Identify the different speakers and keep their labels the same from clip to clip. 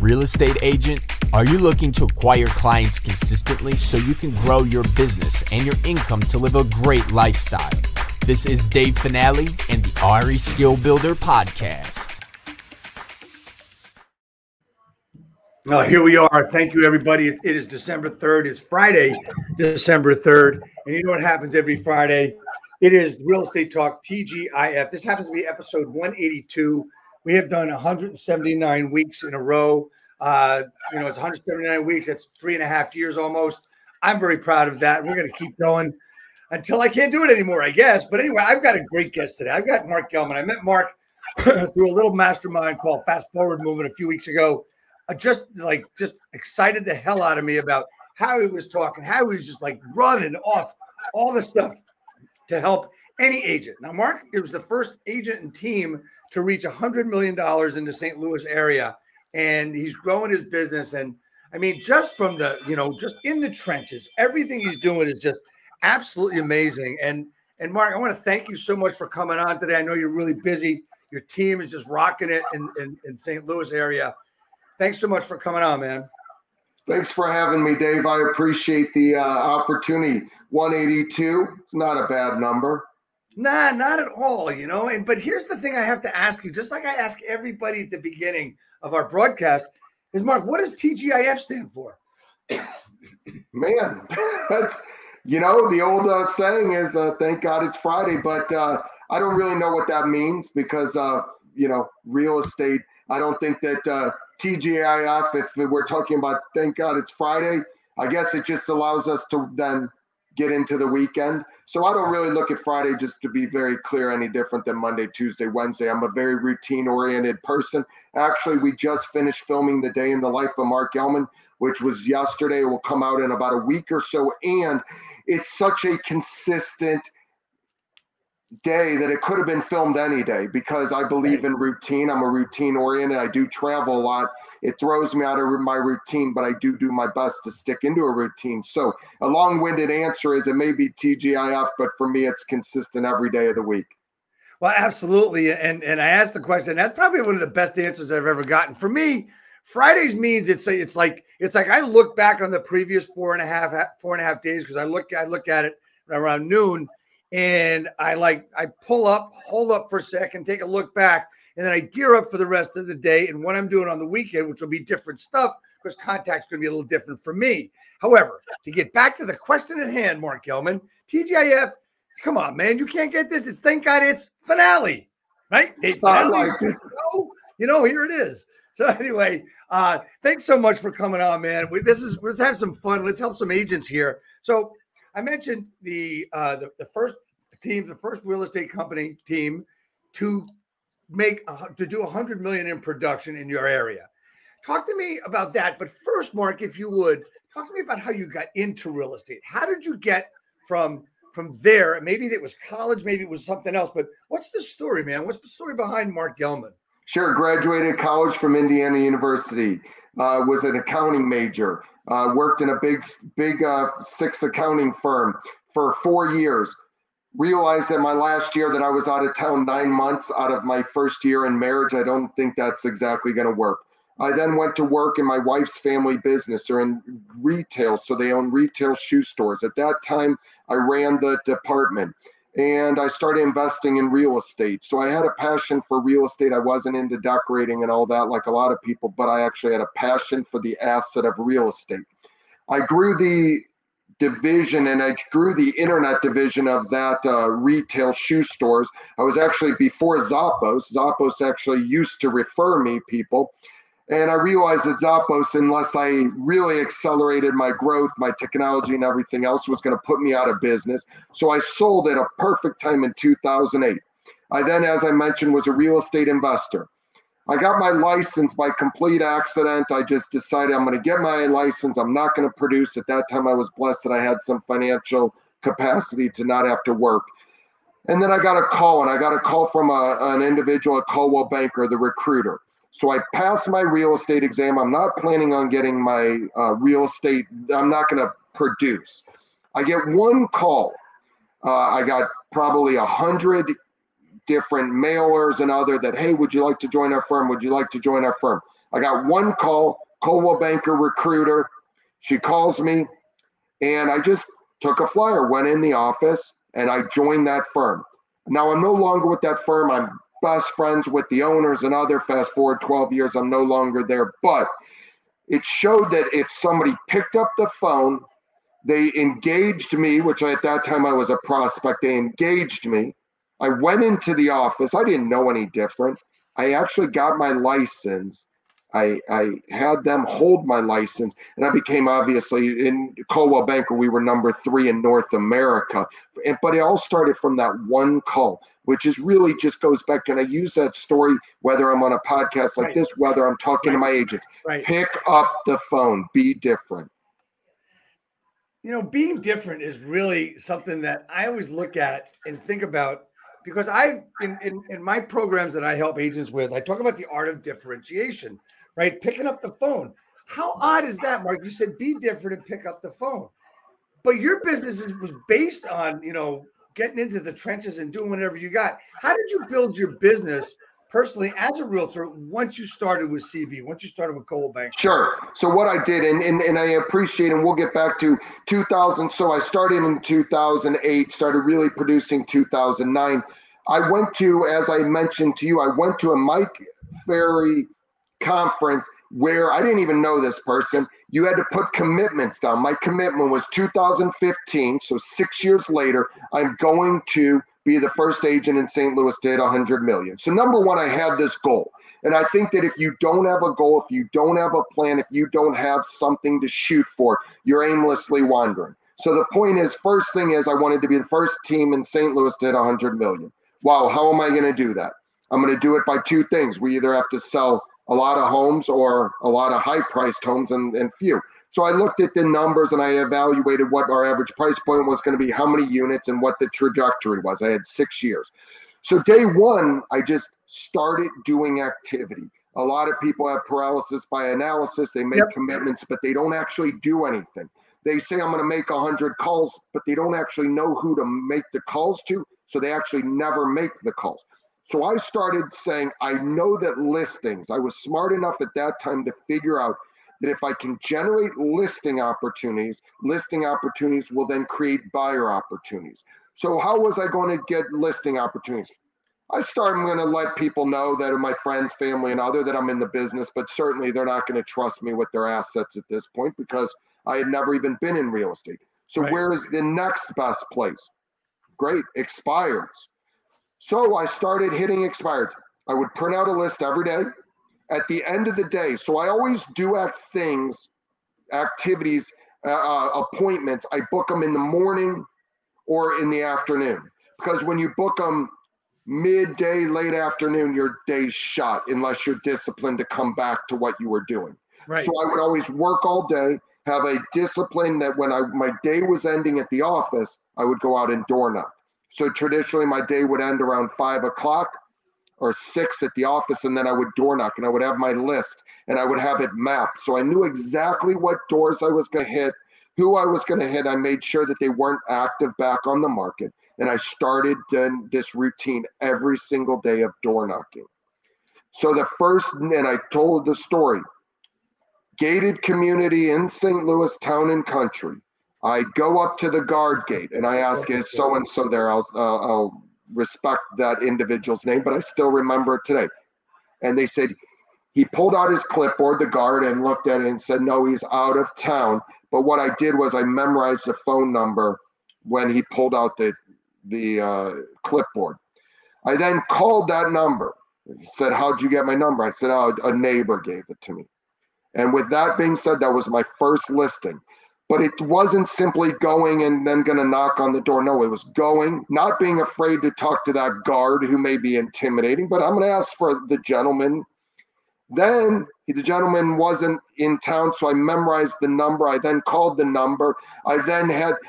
Speaker 1: real estate agent? Are you looking to acquire clients consistently so you can grow your business and your income to live a great lifestyle? This is Dave Finale and the RE Skill Builder Podcast.
Speaker 2: Here we are. Thank you, everybody. It is December 3rd. It's Friday, December 3rd. And you know what happens every Friday? It is Real Estate Talk, TGIF. This happens to be episode 182. We have done 179 weeks in a row. It's 179 weeks. That's 3.5 years almost. I'm very proud of that. We're going to keep going until I can't do it anymore, I guess. But anyway, I've got a great guest today. I've got Mark Gellman. I met Mark through a little mastermind called Fast Forward Movement a few weeks ago. Just excited the hell out of me about how he was talking, how he was just like running off all the stuff to help any agent. Now, Mark, it was the first agent and team to reach $100 million in the St. Louis area. And he's growing his business. And I mean, just from the, just in the trenches, everything he's doing is just absolutely amazing. And Mark, I want to thank you so much for coming on today. I know you're really busy. Your team is just rocking it in St. Louis area. Thanks so much for coming on, man.
Speaker 3: Thanks for having me, Dave. I appreciate the opportunity. 182, it's not a bad number.
Speaker 2: Nah, not at all, but here's the thing I have to ask you, just like I ask everybody at the beginning of our broadcast, is Mark, what does TGIF stand for?
Speaker 3: Man, that's, the old saying is, thank God it's Friday, but I don't really know what that means because, real estate, I don't think that TGIF, if we're talking about thank God it's Friday, I guess it just allows us to then get into the weekend. So I don't really look at Friday, just to be very clear, any different than Monday, Tuesday, Wednesday. I'm a very routine-oriented person. Actually, we just finished filming The Day in the Life of Mark Gellman, which was yesterday. It will come out in about a week or so. And it's such a consistent day that it could have been filmed any day because I believe in routine. I'm a routine-oriented. I do travel a lot. It throws me out of my routine, but I do my best to stick into a routine. So a long-winded answer is it may be TGIF, but for me, it's consistent every day of the week.
Speaker 2: Well, absolutely. And I asked the question. That's probably one of the best answers I've ever gotten. For me, Fridays means it's like I look back on the previous four and a half days because I look at it around noon, and I pull up, hold up for a second, take a look back. And then I gear up for the rest of the day and what I'm doing on the weekend, which will be different stuff because contact's going to be a little different for me. However, to get back to the question at hand, Mark Gellman, TGIF, come on, man, you can't get this. It's thank God it's finale, right? Finale. Here it is. So anyway, thanks so much for coming on, man. Let's have some fun. Let's help some agents here. So I mentioned the first team, the first real estate company team to do 100 million in production in your area. Talk to me about that. But first, Mark, if you would, talk to me about how you got into real estate. How did you get from there? Maybe it was college, maybe it was something else, but what's the story, man? What's the story behind Mark Gellman?
Speaker 3: Sure. Graduated college from Indiana University, was an accounting major, worked in a big 6 accounting firm for 4 years. Realized that my last year that I was out of town 9 months out of my first year in marriage. I don't think that's exactly going to work. I then went to work in my wife's family business. They're in retail, so they own retail shoe stores. At that time, I ran the department and I started investing in real estate. So I had a passion for real estate. I wasn't into decorating and all that like a lot of people, but I actually had a passion for the asset of real estate. I grew the division and I grew the internet division of that retail shoe stores. I was actually before Zappos actually used to refer me people. And I realized that Zappos, unless I really accelerated my growth, my technology and everything else, was going to put me out of business. So I sold at a perfect time in 2008. I then, as I mentioned, was a real estate investor. I got my license by complete accident. I just decided I'm going to get my license. I'm not going to produce. At that time, I was blessed that I had some financial capacity to not have to work. And then I got a call from an individual at Coldwell Banker, the recruiter. So I passed my real estate exam. I'm not planning on getting my real estate. I'm not going to produce. I get one call. I got probably 100 different mailers and other that, hey, would you like to join our firm? Would you like to join our firm? I got one call, Coldwell Banker recruiter. She calls me, and I just took a flyer, went in the office, and I joined that firm. Now I'm no longer with that firm. I'm best friends with the owners and other. Fast forward 12 years, I'm no longer there. But it showed that if somebody picked up the phone, they engaged me, which at that time I was a prospect. They engaged me. I went into the office. I didn't know any different. I actually got my license. I had them hold my license, and I became, obviously, in Coldwell Banker, we were number 3 in North America. But it all started from that one call, which is really just goes back, and I use that story, whether I'm on a podcast like this, whether I'm talking to my agents. Pick up the phone, be different.
Speaker 2: You know, being different is really something that I always look at and think about, because in my programs that I help agents with, I talk about the art of differentiation, right? Picking up the phone. How odd is that, Mark? You said be different and pick up the phone. But your business was based on, you know, getting into the trenches and doing whatever you got. How did you build your business personally as a realtor once you started with CB, once you started with Coldwell Banker?
Speaker 3: Sure. So what I did, and I appreciate, and we'll get back to 2000. So I started in 2008, started really producing 2009. I went to, as I mentioned to you, I went to a Mike Ferry conference where I didn't even know this person. You had to put commitments down. My commitment was 2015. So 6 years later, I'm going to be the first agent in St. Louis to hit 100 million. So number one, I had this goal. And I think that if you don't have a goal, if you don't have a plan, if you don't have something to shoot for, you're aimlessly wandering. So the point is, first thing is, I wanted to be the first team in St. Louis to hit 100 million. Wow, how am I going to do that? I'm going to do it by two things. We either have to sell a lot of homes or a lot of high-priced homes and few. So I looked at the numbers and I evaluated what our average price point was going to be, how many units, and what the trajectory was. I had 6 years. So day one, I just started doing activity. A lot of people have paralysis by analysis. They make commitments, but they don't actually do anything. They say, I'm going to make 100 calls, but they don't actually know who to make the calls to. So they actually never make the calls. So I started saying, I know that listings, I was smart enough at that time to figure out that if I can generate listing opportunities will then create buyer opportunities. So how was I going to get listing opportunities? I'm going to let people know that are my friends, family, and other, that I'm in the business, but certainly they're not going to trust me with their assets at this point because I had never even been in real estate. So where is the next best place? Great, expireds. So I started hitting expireds. I would print out a list every day. At the end of the day, so I always do activities, appointments. I book them in the morning or in the afternoon, because when you book them midday, late afternoon, your day's shot unless you're disciplined to come back to what you were doing. So I would always work all day, have a discipline that when my day was ending at the office, I would go out and door knock. So traditionally my day would end around 5 o'clock or 6 at the office, and then I would door knock, and I would have my list and I would have it mapped. So I knew exactly what doors I was going to hit, who I was going to hit. I made sure that they weren't active back on the market. And I started this routine every single day of door knocking. So the first, and I told the story, gated community in St. Louis, town and country. I go up to the guard gate and I ask, is so-and-so there? I'll respect that individual's name, but I still remember it today. And they said, he pulled out his clipboard, the guard, and looked at it and said, no, he's out of town. But what I did was I memorized the phone number when he pulled out the clipboard. I then called that number. He said, how'd you get my number? I said, oh, a neighbor gave it to me. And with that being said, that was my first listing. But it wasn't simply going and then going to knock on the door. No, it was going, not being afraid to talk to that guard who may be intimidating, but I'm going to ask for the gentleman. Then the gentleman wasn't in town, so I memorized the number. I then called the number.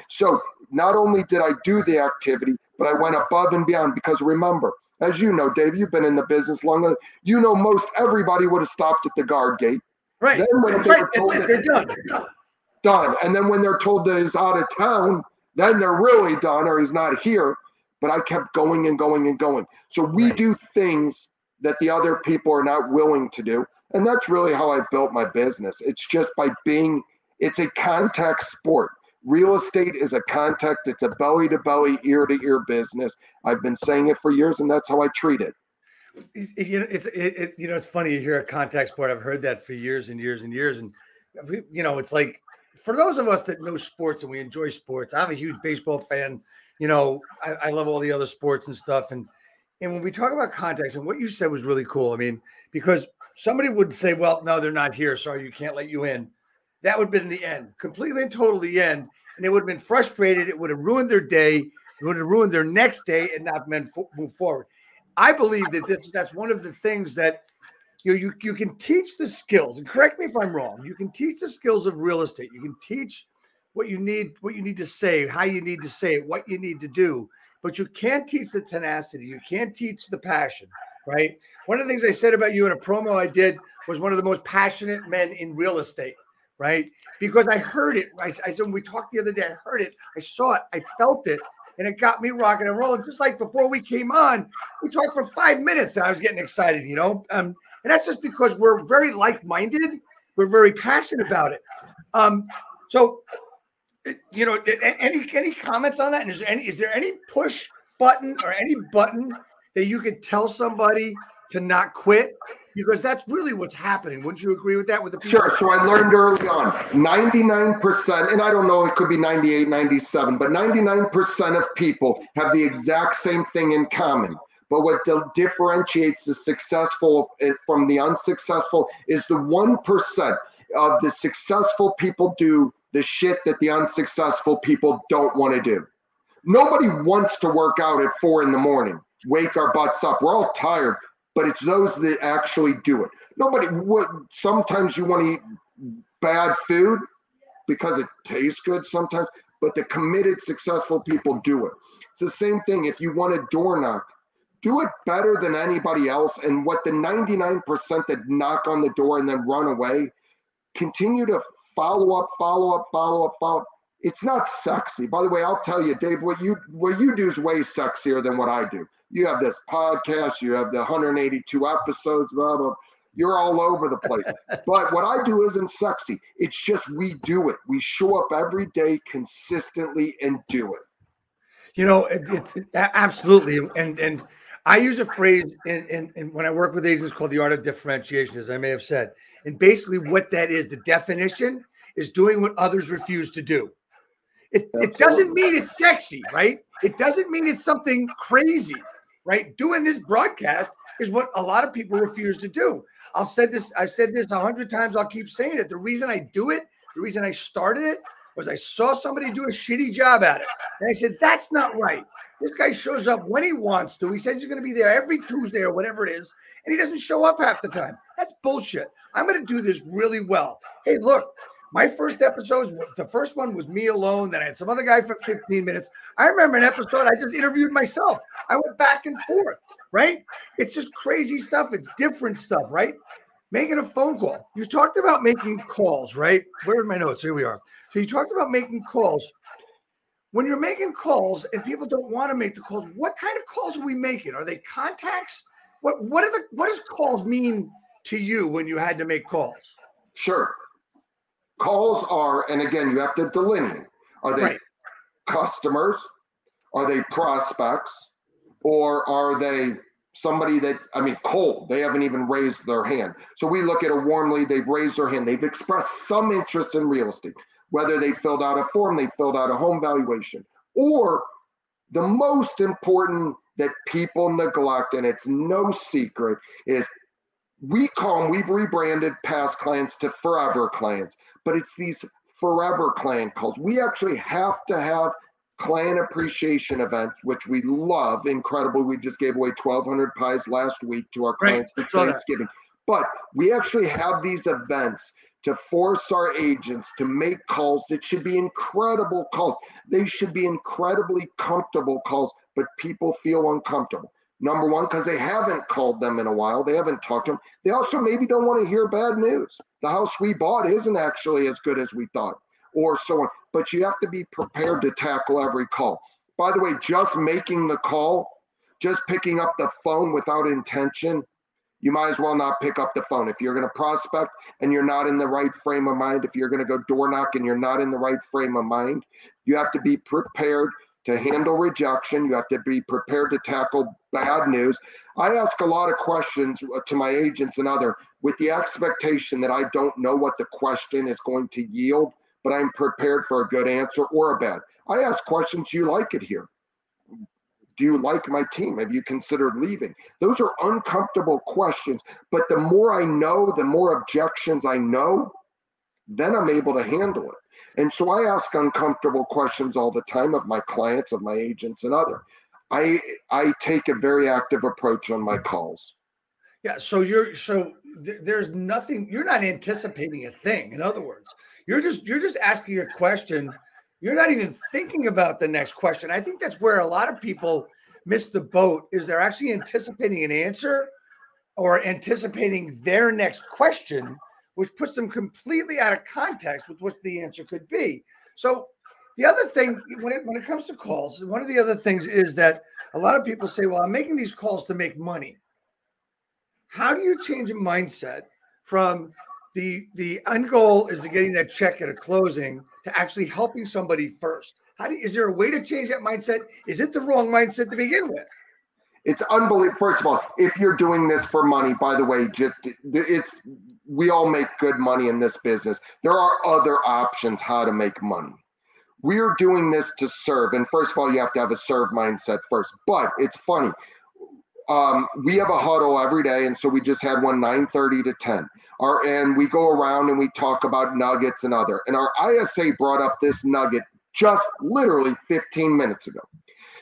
Speaker 3: So not only did I do the activity, but I went above and beyond, because remember, as you know, Dave, you've been in the business longer. You know, most everybody would have stopped at the guard gate.
Speaker 2: Right.
Speaker 3: Then when
Speaker 2: That's right. That's it. They're done.
Speaker 3: Done. And then when they're told that he's out of town, then they're really done, or he's not here. But I kept going and going and going. So we do things that the other people are not willing to do. And that's really how I built my business. It's just by being, it's a contact sport. Real estate is a contact. It's a belly to belly, ear to ear business. I've been saying it for years, and that's how I treat it.
Speaker 2: It's funny you hear a contact sport. I've heard that for years and years and years. And, it's like, for those of us that know sports and we enjoy sports, I'm a huge baseball fan. I love all the other sports and stuff. And when we talk about contacts, and what you said was really cool. I mean, because somebody would say, well, no, they're not here. Sorry, you can't let you in. That would have been the end, completely and totally the end. And they would have been frustrated. It would have ruined their day. It would have ruined their next day and not move forward. I believe that that's one of the things that you can teach the skills. And correct me if I'm wrong. You can teach the skills of real estate. You can teach what you need to say, how you need to say it, what you need to do. But you can't teach the tenacity. You can't teach the passion, right? One of the things I said about you in a promo I did was one of the most passionate men in real estate, right? Because I heard it. I said, when we talked the other day, I heard it, I saw it, I felt it, and it got me rocking and rolling. Just like before we came on, we talked for 5 minutes and I was getting excited, and that's just because we're very like-minded. We're very passionate about it. So, any comments on that? And is there any push button or any button that you could tell somebody to not quit? Because that's really what's happening. Wouldn't you agree with that? With the people?
Speaker 3: Sure. So I learned early on, 99%, and I don't know, it could be 98, 97, but 99% of people have the exact same thing in common. But what differentiates the successful from the unsuccessful is the 1% of the successful people do the shit that the unsuccessful people don't want to do. Nobody wants to work out at 4 a.m, wake our butts up. We're all tired, but it's those that actually do it. Nobody would. Sometimes you want to eat bad food because it tastes good sometimes, but the committed, successful people do it. It's the same thing. If you want to door knock, do it better than anybody else. And what the 99% that knock on the door and then run away, continue to follow up. It's not sexy. By the way, I'll tell you, Dave, what you do is way sexier than what I do. You have this podcast, you have the 182 episodes, blah, blah. You're all over the place. But what I do isn't sexy. It's just we do it. We show up every day consistently and do it.
Speaker 2: It's absolutely. And I use a phrase in when I work with agents called the Art of Differentiation, as I may have said. And basically what that is, the definition is doing what others refuse to do. It doesn't mean it's sexy, right? It doesn't mean it's something crazy, right? Doing this broadcast is what a lot of people refuse to do. I've said this 100 times. I'll keep saying it. The reason I do it, the reason I started it was I saw somebody do a shitty job at it. And I said, that's not right. This guy shows up when he wants to. He says he's going to be there every Tuesday or whatever it is, and he doesn't show up half the time. That's bullshit. I'm going to do this really well. Hey, look, my first episodes, the first one was me alone. Then I had some other guy for 15 minutes. I remember an episode I just interviewed myself. I went back and forth, right? It's just crazy stuff. It's different stuff, right? Making a phone call. You talked about making calls, right? Where are my notes? Here we are. So you talked about making calls. When you're making calls and people don't want to make the calls, what kind of calls are we making? Are they contacts? What does calls mean to you when you had to make calls?
Speaker 3: Sure. Calls are, and again, you have to delineate. Are they customers? Are they prospects? Or are they somebody that, cold? They haven't even raised their hand. So we look at a warm lead, they've raised their hand. They've expressed some interest in real estate, whether they filled out a form, they filled out a home valuation. Or the most important that people neglect, and it's no secret, is we've rebranded past clients to forever clients, but it's these forever client calls. We actually have to have client appreciation events, which we love incredibly. We just gave away 1,200 pies last week to our clients for Thanksgiving. But we actually have these events to force our agents to make calls that should be incredible calls. They should be incredibly comfortable calls, but people feel uncomfortable. Number one, because they haven't called them in a while. They haven't talked to them. They also maybe don't want to hear bad news. The house we bought isn't actually as good as we thought, or so on. But you have to be prepared to tackle every call. By the way, just making the call, just picking up the phone without intention, you might as well not pick up the phone. If you're going to prospect and you're not in the right frame of mind, if you're going to go door knock and you're not in the right frame of mind, you have to be prepared to handle rejection. You have to be prepared to tackle bad news. I ask a lot of questions to my agents and other with the expectation that I don't know what the question is going to yield, but I'm prepared for a good answer or a bad. I ask questions, do you like it here? Do you like my team? Have you considered leaving? Those are uncomfortable questions, but the more I know, the more objections I know, then I'm able to handle it. And so I ask uncomfortable questions all the time of my clients, of my agents and other. I take a very active approach on my calls.
Speaker 2: Yeah. So there's nothing, you're not anticipating a thing. In other words, you're just asking a question. You're not even thinking about the next question. I think that's where a lot of people miss the boat, is they're actually anticipating an answer or anticipating their next question, which puts them completely out of context with what the answer could be. So the other thing, when it comes to calls, one of the other things is that a lot of people say, well, I'm making these calls to make money. How do you change a mindset from the end goal is getting that check at a closing to actually helping somebody first? Is there a way to change that mindset? Is it the wrong mindset to begin with?
Speaker 3: It's unbelievable. First of all, if you're doing this for money, by the way, we all make good money in this business. There are other options how to make money. We're doing this to serve. And first of all, you have to have a serve mindset first. But it's funny. We have a huddle every day. And so we just had one 9:30 to 10. And we go around and we talk about nuggets and other. And our ISA brought up this nugget just literally 15 minutes ago.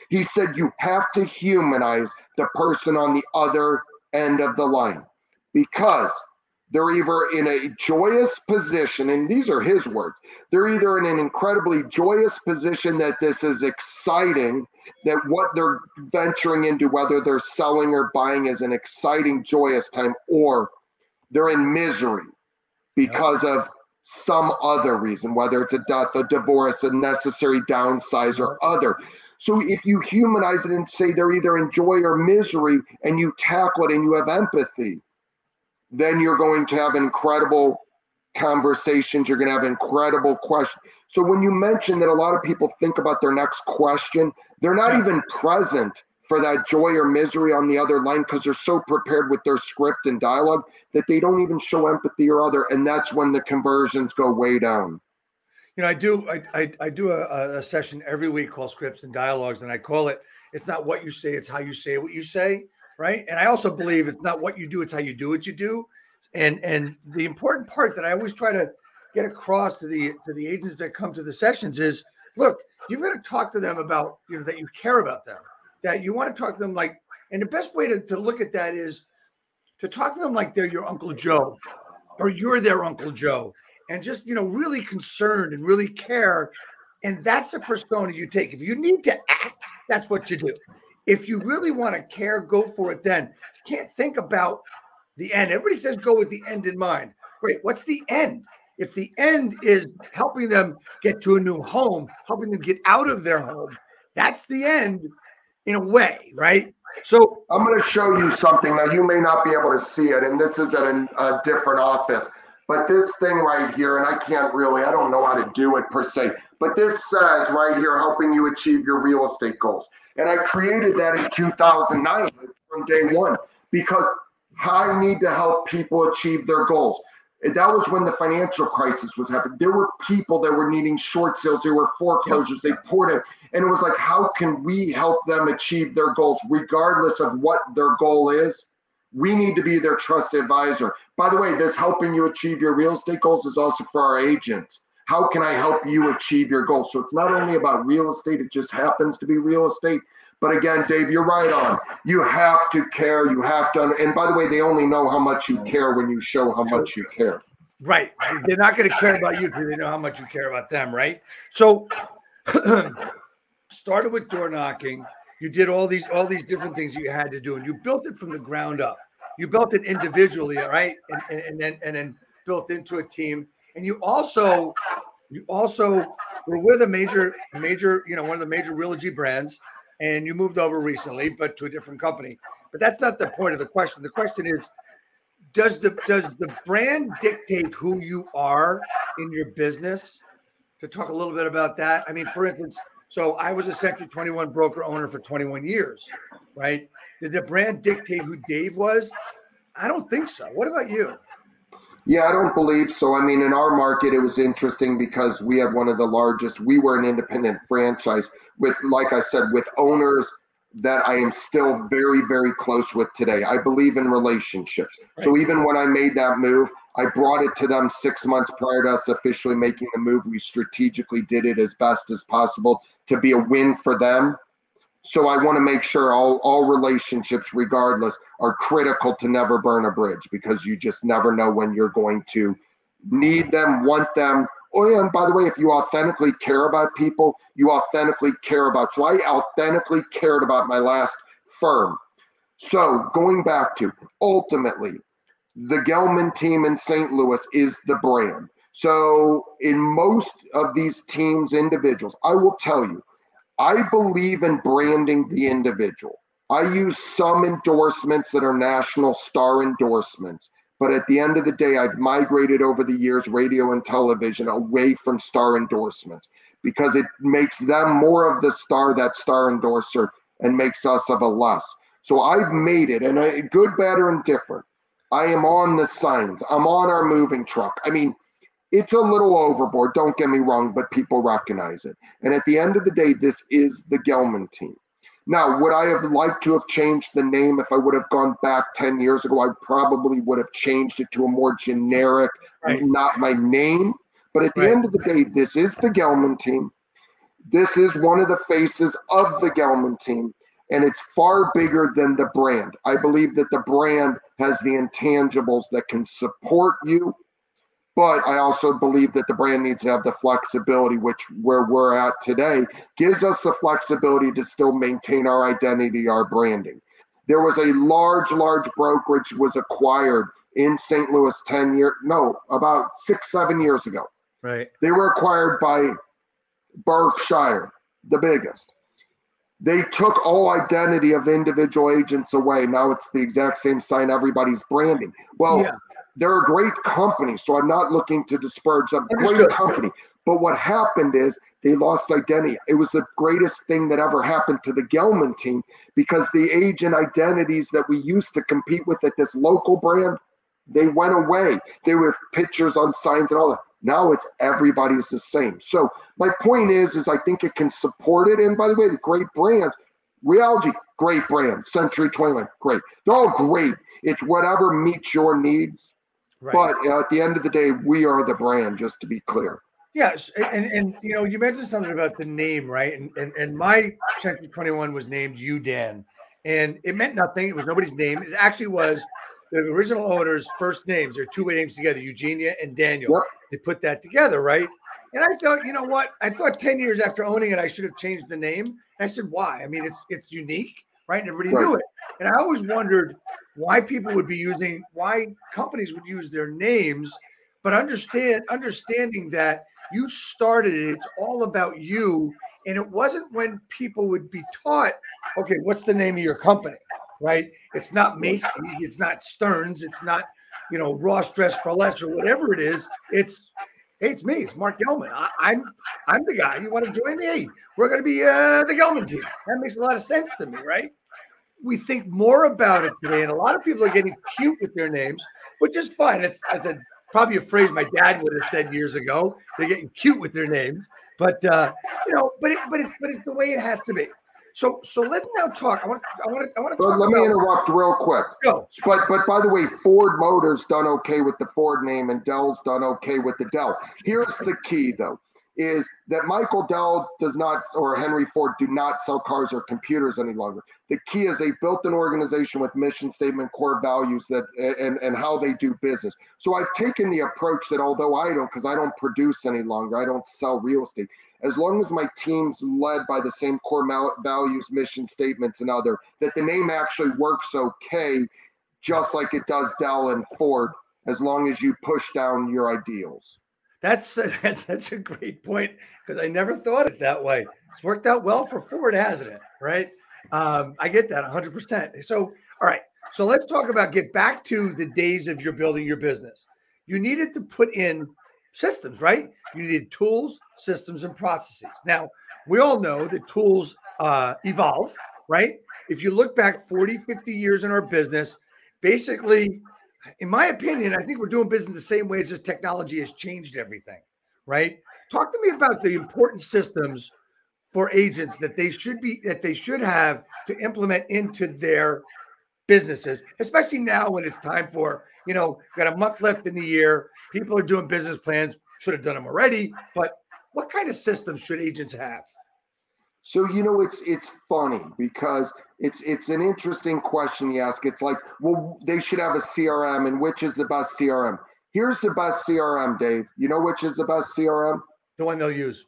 Speaker 3: He said, you have to humanize the person on the other end of the line, because they're either in a joyous position, and these are his words, they're either in an incredibly joyous position that this is exciting, that what they're venturing into, whether they're selling or buying, is an exciting, joyous time, or they're in misery because of some other reason, whether it's a death, a divorce, a necessary downsize, or other. So if you humanize it and say they're either in joy or misery, and you tackle it and you have empathy, then you're going to have incredible conversations. You're going to have incredible questions. So when you mention that a lot of people think about their next question, they're not even present for that joy or misery on the other line, because they're so prepared with their script and dialogue that they don't even show empathy or other. And that's when the conversions go way down.
Speaker 2: You know, I do a session every week called Scripts and Dialogues, and I call it, it's not what you say, it's how you say what you say, right? And I also believe it's not what you do, it's how you do what you do. And the important part that I always try to get across to the agents that come to the sessions is, look, you've got to talk to them about, you know, that you care about them, that you want to talk to them like, and the best way to look at that is to talk to them like they're your Uncle Joe, or you're their Uncle Joe. And just, you know, really concerned and really care. And that's the persona you take. If you need to act, that's what you do. If you really want to care, go for it then. You can't think about the end. Everybody says go with the end in mind. Great. What's the end? If the end is helping them get to a new home, helping them get out of their home, that's the end in a way, right? So
Speaker 3: I'm going to show you something. Now, you may not be able to see it, and this is at a different office. But this thing right here, and I don't know how to do it per se, but this says right here, helping you achieve your real estate goals. And I created that in 2009 from day one, because I need to help people achieve their goals. And that was when the financial crisis was happening. There were people that were needing short sales. There were foreclosures. They poured in. And it was like, how can we help them achieve their goals, regardless of what their goal is? We need to be their trusted advisor. By the way, this helping you achieve your real estate goals is also for our agents. How can I help you achieve your goals? So it's not only about real estate, it just happens to be real estate. But again, Dave, you're right on. You have to care. You have to, and by the way, they only know how much you care when you show how much you care.
Speaker 2: Right. They're not going to care about you because they know how much you care about them, right? So started with door knocking. You did all these different things you had to do, and you built it from the ground up. You built it individually, right? And then built into a team. And you also were with a major, you know, one of the major Realty brands, and you moved over recently, but to a different company. But that's not the point of the question. The question is, does the brand dictate who you are in your business? To talk a little bit about that. I mean, for instance, so I was a Century 21 broker owner for 21 years, right? Did the brand dictate who Dave was? I don't think so. What about you?
Speaker 3: Yeah, I don't believe so. I mean, in our market, it was interesting because we had one of the largest, we were an independent franchise with, like I said, with owners that I am still very, very close with today. I believe in relationships.
Speaker 2: Right.
Speaker 3: So even when I made that move, I brought it to them 6 months prior to us officially making the move. We strategically did it as best as possible to be a win for them. So I want to make sure all relationships, regardless, are critical to never burn a bridge, because you just never know when you're going to need them, want them. Oh yeah, and by the way, if you authentically care about people, you authentically care about. So I authentically cared about my last firm. So going back to, ultimately, the Gellman team in St. Louis is the brand. So in most of these teams, individuals, I will tell you, I believe in branding the individual. I use some endorsements that are national star endorsements, but at the end of the day, I've migrated over the years, radio and television, away from star endorsements because it makes them more of the star, that star endorser, and makes us of a less. So I've made it, and good, bad, or indifferent. I am on the signs. I'm on our moving truck. I mean, it's a little overboard, don't get me wrong, but people recognize it. And at the end of the day, this is the Gellman team. Now, would I have liked to have changed the name if I would have gone back 10 years ago? I probably would have changed it to a more generic,
Speaker 2: Right.
Speaker 3: not my name. But at the end of the day, this is the Gellman team. This is one of the faces of the Gellman team. And it's far bigger than the brand. I believe that the brand has the intangibles that can support you. But I also believe that the brand needs to have the flexibility, which where we're at today gives us the flexibility to still maintain our identity, our branding. There was a large brokerage was acquired in St. Louis about 6-7 years ago.
Speaker 2: Right.
Speaker 3: They were acquired by Berkshire, the biggest. They took all identity of individual agents away. Now it's the exact same sign, everybody's branding. Well, yeah. They're a great company, so I'm not looking to disparage them. Great company. But what happened is they lost identity. It was the greatest thing that ever happened to the Gellman team, because the agent identities that we used to compete with at this local brand, they went away. They were pictures on signs and all that. Now it's everybody's the same. So my point is I think it can support it. And by the way, the great brands, Realty, great brand. Century 21, great. They're all great. It's whatever meets your needs. Right. But at the end of the day, we are the brand, just to be clear.
Speaker 2: Yes. And you know, you mentioned something about the name, right? And my Century 21 was named Dan. And it meant nothing. It was nobody's name. It actually was the original owner's first names. They're two names together, Eugenia and Daniel. Yep. They put that together, right? And I thought, you know what? I thought 10 years after owning it, I should have changed the name. And I said, why? I mean, it's unique, right? And everybody knew it. And I always wondered why why companies would use their names, but understanding that you started it, it's all about you. And it wasn't when people would be taught, okay, what's the name of your company, right? It's not Macy's, it's not Stearns, it's not, you know, Ross Dress for Less or whatever it is. It's, hey, it's me, it's Mark Gellman. I'm the guy. You want to join me? Hey, we're going to be the Gellman team. That makes a lot of sense to me, right? We think more about it today, and a lot of people are getting cute with their names, which is fine. It's probably a phrase my dad would have said years ago. They're getting cute with their names, but you know, but it's the way it has to be. So let's now talk. I want to talk.
Speaker 3: Let me interrupt real quick.
Speaker 2: Go.
Speaker 3: But by the way, Ford Motors done okay with the Ford name, and Dell's done okay with the Dell. Here's the key, though, is that Michael Dell does not, or Henry Ford do not sell cars or computers any longer. The key is they built an organization with mission statement, core values that and how they do business. So I've taken the approach that although because I don't produce any longer, I don't sell real estate. As long as my team's led by the same core values, mission statements, and other, that the name actually works okay, just like it does Dell and Ford, as long as you push down your ideals.
Speaker 2: That's such a great point, because I never thought it that way. It's worked out well for Ford, hasn't it? Right? I get that 100%. So, all right. So let's talk about, get back to the days of your building your business. You needed to put in systems, right? You needed tools, systems, and processes. Now, we all know that tools evolve, right? If you look back 40, 50 years in our business, basically, in my opinion, I think we're doing business the same way. It's just technology has changed everything, right? Talk to me about the important systems for agents that they should have to implement into their businesses, especially now when it's time for, got a month left in the year. People are doing business plans, should have done them already, but what kind of systems should agents have?
Speaker 3: So, it's funny because it's an interesting question you ask. It's like, well, they should have a CRM, and which is the best CRM? Here's the best CRM, Dave. You know which is the best CRM?
Speaker 2: The one they'll use.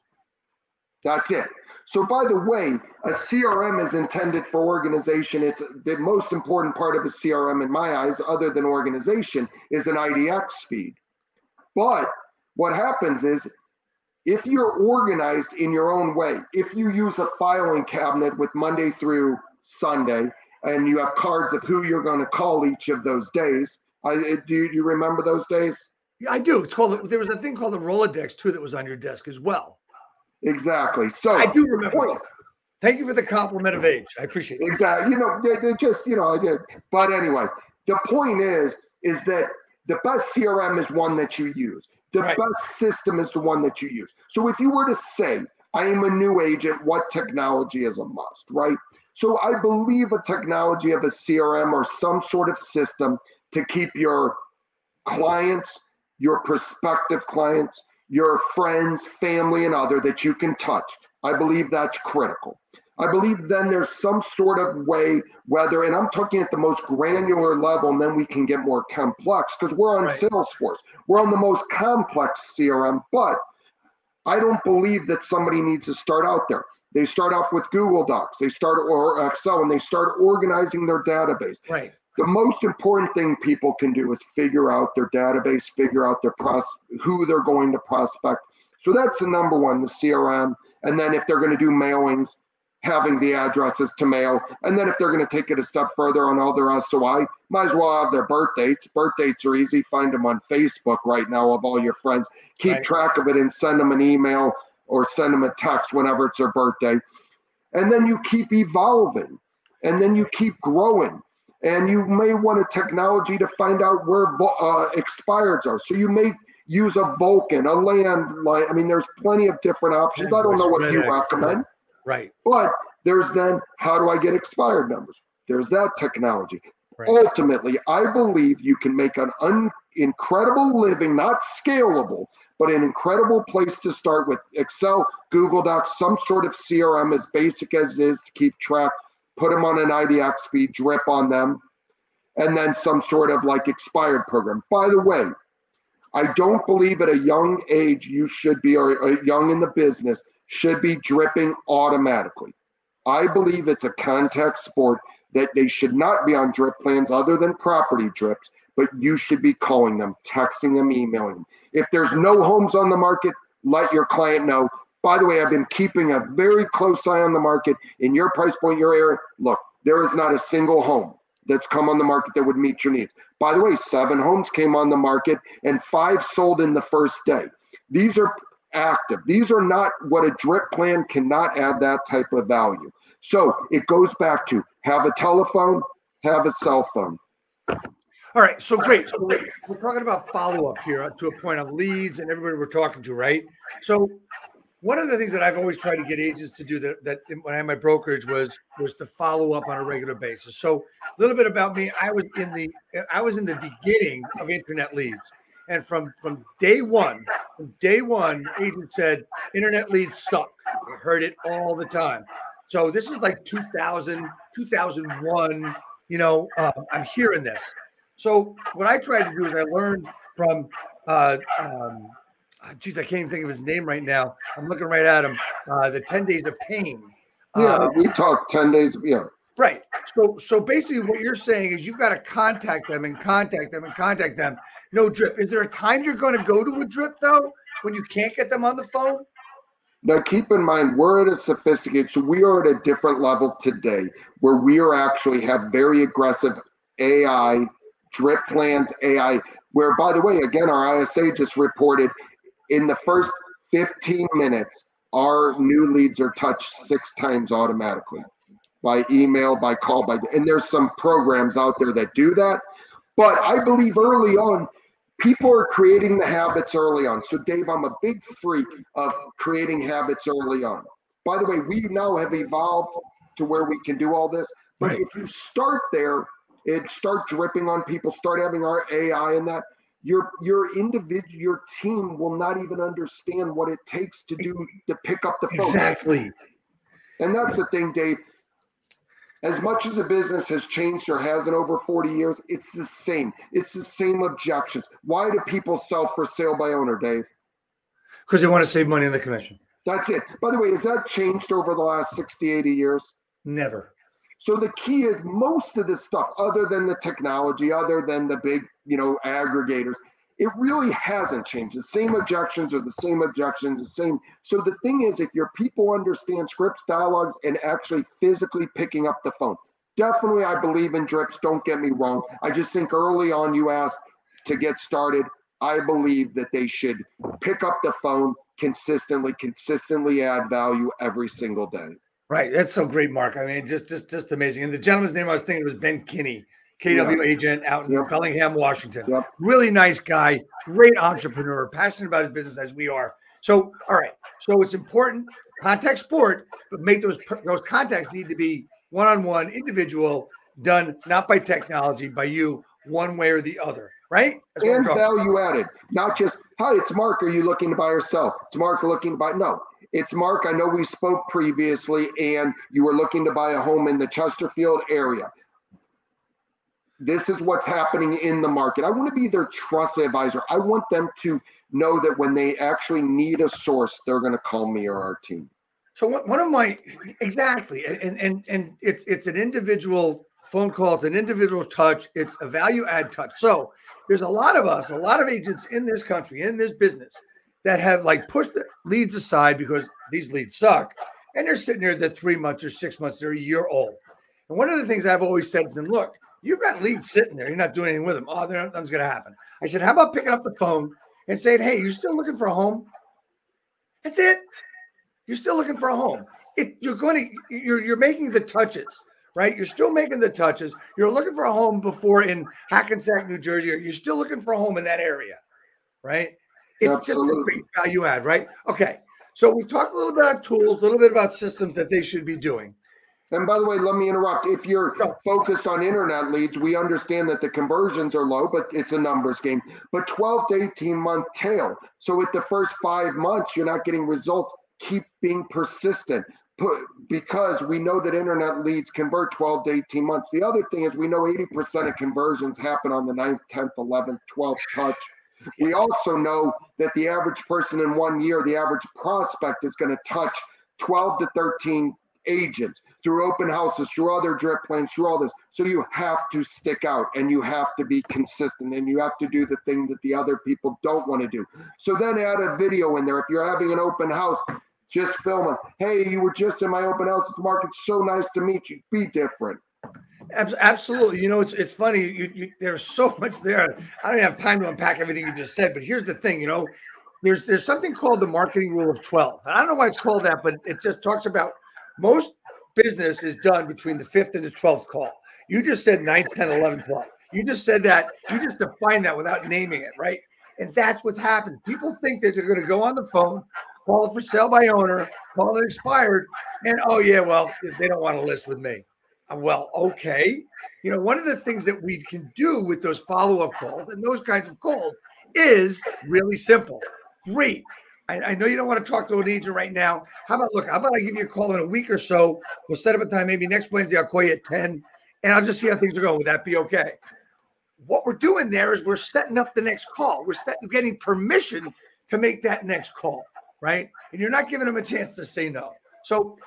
Speaker 3: That's it. So, by the way, a CRM is intended for organization. It's the most important part of a CRM in my eyes, other than organization, is an IDX feed. But what happens is, if you're organized in your own way, if you use a filing cabinet with Monday through Sunday, and you have cards of who you're going to call each of those days, do you remember those days?
Speaker 2: Yeah, I do. There was a thing called the Rolodex too that was on your desk as well.
Speaker 3: Exactly. So
Speaker 2: I do remember. Thank you for the compliment of age. I appreciate it.
Speaker 3: Exactly. They just, I did. But anyway, the point is that the best CRM is one that you use. The best system is the one that you use. So if you were to say, I am a new agent, what technology is a must, right? So I believe a technology of a CRM or some sort of system to keep your clients, your prospective clients, your friends, family, and other that you can touch. I believe that's critical. I believe then there's some sort of way, and I'm talking at the most granular level, and then we can get more complex because we're on Salesforce. We're on the most complex CRM, but I don't believe that somebody needs to start out there. They start off with Google Docs, or Excel, and they start organizing their database.
Speaker 2: Right.
Speaker 3: The most important thing people can do is figure out their database, figure out who they're going to prospect. So that's the number one, the CRM. And then if they're going to do mailings, having the addresses to mail. And then if they're going to take it a step further on all their SOI, might as well have their birth dates. Birth dates are easy. Find them on Facebook right now of all your friends. Keep track of it and send them an email or send them a text whenever it's their birthday. And then you keep evolving. And then you keep growing. And you may want a technology to find out where expireds are. So you may use a Vulcan, a landline. I mean, there's plenty of different options. I don't know what you recommend.
Speaker 2: Right.
Speaker 3: But there's then, how do I get expired numbers? There's that technology. Right. Ultimately, I believe you can make an incredible living, not scalable, but an incredible place to start with Excel, Google Docs, some sort of CRM as basic as it is to keep track, put them on an IDX feed, drip on them, and then some sort of like expired program. By the way, I don't believe at a young age you should be, or young in the business, should be dripping automatically. I believe it's a contact sport that they should not be on drip plans other than property drips, but you should be calling them, texting them, emailing them. If there's no homes on the market, let your client know. By the way, I've been keeping a very close eye on the market in your price point, your area. Look, there is not a single home that's come on the market that would meet your needs. By the way, 7 homes came on the market and 5 sold in the first day. These are active. These are not what a drip plan cannot add that type of value. So it goes back to have a telephone, have a cell phone.
Speaker 2: All right. So great. So we're talking about follow-up here to a point of leads and everybody we're talking to, right? So one of the things that I've always tried to get agents to do that when I had my brokerage was to follow up on a regular basis. So a little bit about me. I was in the beginning of internet leads. And from day one, agents said internet leads suck. I heard it all the time. So this is like 2000, 2001, I'm hearing this. So what I tried to do is I learned from, I can't even think of his name right now. I'm looking right at him. The 10 Days of Pain.
Speaker 3: Yeah, we talked 10 days. Yeah.
Speaker 2: Right. So basically what you're saying is you've got to contact them and contact them and contact them. No drip. Is there a time you're going to go to a drip though, when you can't get them on the phone?
Speaker 3: Now, keep in mind, we're at a sophisticated, so we are at a different level today where we are actually have very aggressive AI, drip plans, AI, where, by the way, again, our ISA just reported in the first 15 minutes, our new leads are touched 6 times automatically by email, by call, and there's some programs out there that do that. But I believe early on, people are creating the habits early on. So Dave, I'm a big freak of creating habits early on. By the way, we now have evolved to where we can do all this. But if you start there and start dripping on people, start having our AI in that, your individual, your team will not even understand what it takes to pick up the phone.
Speaker 2: Exactly.
Speaker 3: And that's the thing, Dave. As much as a business has changed or hasn't over 40 years, it's the same. It's the same objections. Why do people sell for sale by owner, Dave?
Speaker 2: Because they want to save money on the commission.
Speaker 3: That's it. By the way, has that changed over the last 60, 80 years?
Speaker 2: Never.
Speaker 3: So the key is most of this stuff, other than the technology, other than the big, aggregators, it really hasn't changed. The same objections are the same objections, the same. So the thing is, if your people understand scripts, dialogues, and actually physically picking up the phone, definitely I believe in drips, don't get me wrong. I just think early on you asked to get started, I believe that they should pick up the phone consistently add value every single day.
Speaker 2: Right. That's so great, Mark. I mean, just amazing. And the gentleman's name I was thinking was Ben Kinney, KW agent out in Bellingham, Washington. Really nice guy, great entrepreneur, passionate about his business as we are. So, all right. So it's important, contact sport, but make those contacts need to be one-on-one, individual, done not by technology, by you, one way or the other, right?
Speaker 3: And value added, not just, hi, it's Mark. Are you looking to buy or sell? It's Mark looking to buy. No, it's Mark. I know we spoke previously and you were looking to buy a home in the Chesterfield area. This is what's happening in the market. I want to be their trusted advisor. I want them to know that when they actually need a source, they're going to call me or our team.
Speaker 2: So one of my, exactly. And it's an individual phone call. It's an individual touch. It's a value add touch. So there's a lot of us, a lot of agents in this country, in this business that have like pushed the leads aside because these leads suck. And they're sitting there, they're 3 months or 6 months, they're a year old. And one of the things I've always said to them, look, you've got leads sitting there. You're not doing anything with them. Oh, nothing's going to happen. I said, how about picking up the phone and saying, hey, you still looking for a home? That's it. You're still looking for a home. You're making the touches, right? You're still making the touches. You're looking for a home before in Hackensack, New Jersey. You're still looking for a home in that area, right? It's Absolutely. Just a great value add, right? Okay. So we've talked a little bit about tools, a little bit about systems that they should be doing.
Speaker 3: And by the way, let me interrupt. If you're focused on internet leads, we understand that the conversions are low, but it's a numbers game. But 12 to 18 month tail. So with the first 5 months, you're not getting results. Keep being persistent because we know that internet leads convert 12 to 18 months. The other thing is we know 80% of conversions happen on the 9th, 10th, 11th, 12th touch. We also know that the average person in 1 year, the average prospect is going to touch 12 to 13 agents through open houses, through other drip plans, through all this. So you have to stick out and you have to be consistent and you have to do the thing that the other people don't want to do. So then add a video in there. If you're having an open house, just film it. Hey, you were just in my open house. It's Mark. It's so nice to meet you. Be different.
Speaker 2: Absolutely. It's funny. There's so much there. I don't have time to unpack everything you just said, but here's the thing, there's something called the marketing rule of 12. And I don't know why it's called that, but it just talks about most business is done between the 5th and the 12th call. You just said 9th, 10th, 11th, 12th. You just said that. You just defined that without naming it, right? And that's what's happened. People think that they're going to go on the phone, call it for sale by owner, call it expired, and oh yeah, well, they don't want to list with me. Well, okay. One of the things that we can do with those follow-up calls and those kinds of calls is really simple. Great. I know you don't want to talk to an agent right now. How about I give you a call in a week or so? We'll set up a time. Maybe next Wednesday, I'll call you at 10 and I'll just see how things are going. Would that be okay? What we're doing there is we're setting up the next call. We're getting permission to make that next call, right? And you're not giving them a chance to say no. So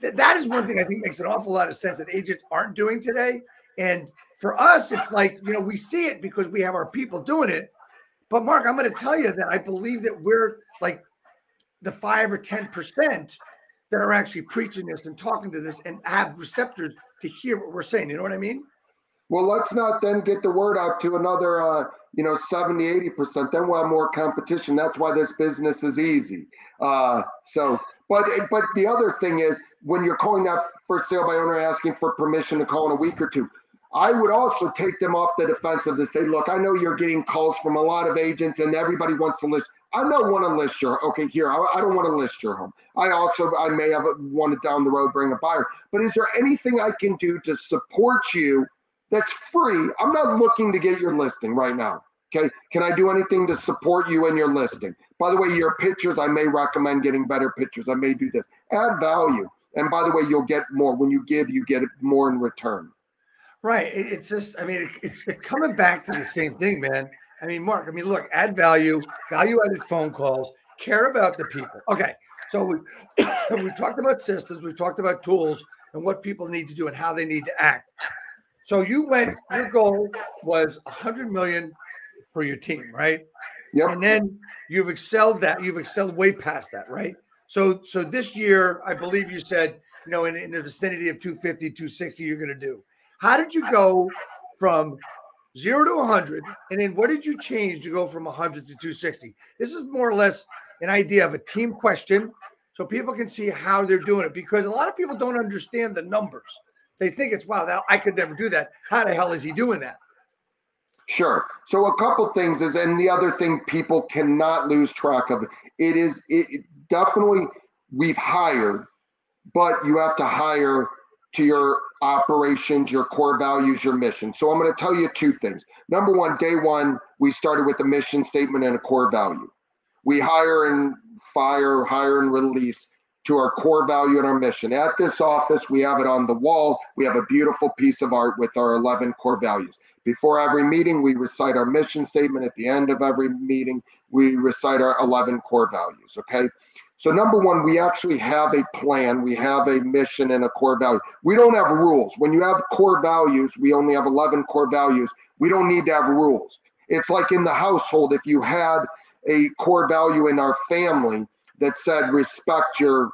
Speaker 2: that is one thing I think makes an awful lot of sense that agents aren't doing today. And for us, it's like, we see it because we have our people doing it. But Mark, I'm going to tell you that I believe that we're like the 5 or 10% that are actually preaching this and talking to this and have receptors to hear what we're saying. You know what I mean?
Speaker 3: Well, let's not then get the word out to another, 70, 80%. Then we'll have more competition. That's why this business is easy. But the other thing is, when you're calling that for sale by owner asking for permission to call in a week or two, I would also take them off the defensive to say, look, I know you're getting calls from a lot of agents and everybody wants to list. I don't want to list your, okay, here, I don't want to list your home. I may have wanted down the road, bring a buyer, but is there anything I can do to support you that's free? I'm not looking to get your listing right now. Okay. Can I do anything to support you in your listing? By the way, your pictures, I may recommend getting better pictures. I may do this. Add value. And by the way, you'll get more. When you give, you get more in return.
Speaker 2: Right. It's just, it's coming back to the same thing, man. Mark, look, add value, value-added phone calls, care about the people. Okay. So we've talked about systems, we've talked about tools and what people need to do and how they need to act. So your goal was 100 million for your team, right?
Speaker 3: Yep.
Speaker 2: And then you've excelled way past that, right? So this year, I believe you said, in the vicinity of 250, 260, you're going to do. How did you go from 0 to 100? And then what did you change to go from 100 to 260? This is more or less an idea of a team question so people can see how they're doing it, because a lot of people don't understand the numbers. They think it's, wow, I could never do that. How the hell is he doing that?
Speaker 3: Sure. So a couple things is, and the other thing people cannot lose track of, it definitely, we've hired, but you have to hire to your operations, your core values, your mission. So I'm going to tell you two things. Number one, day one, we started with a mission statement and a core value. We hire and fire, hire and release to our core value and our mission. At this office, we have it on the wall. We have a beautiful piece of art with our 11 core values. Before every meeting, we recite our mission statement. At the end of every meeting, we recite our 11 core values, okay? So number one, we actually have a plan. We have a mission and a core value. We don't have rules. When you have core values, we only have 11 core values. We don't need to have rules. It's like in the household, if you had a core value in our family that said respect your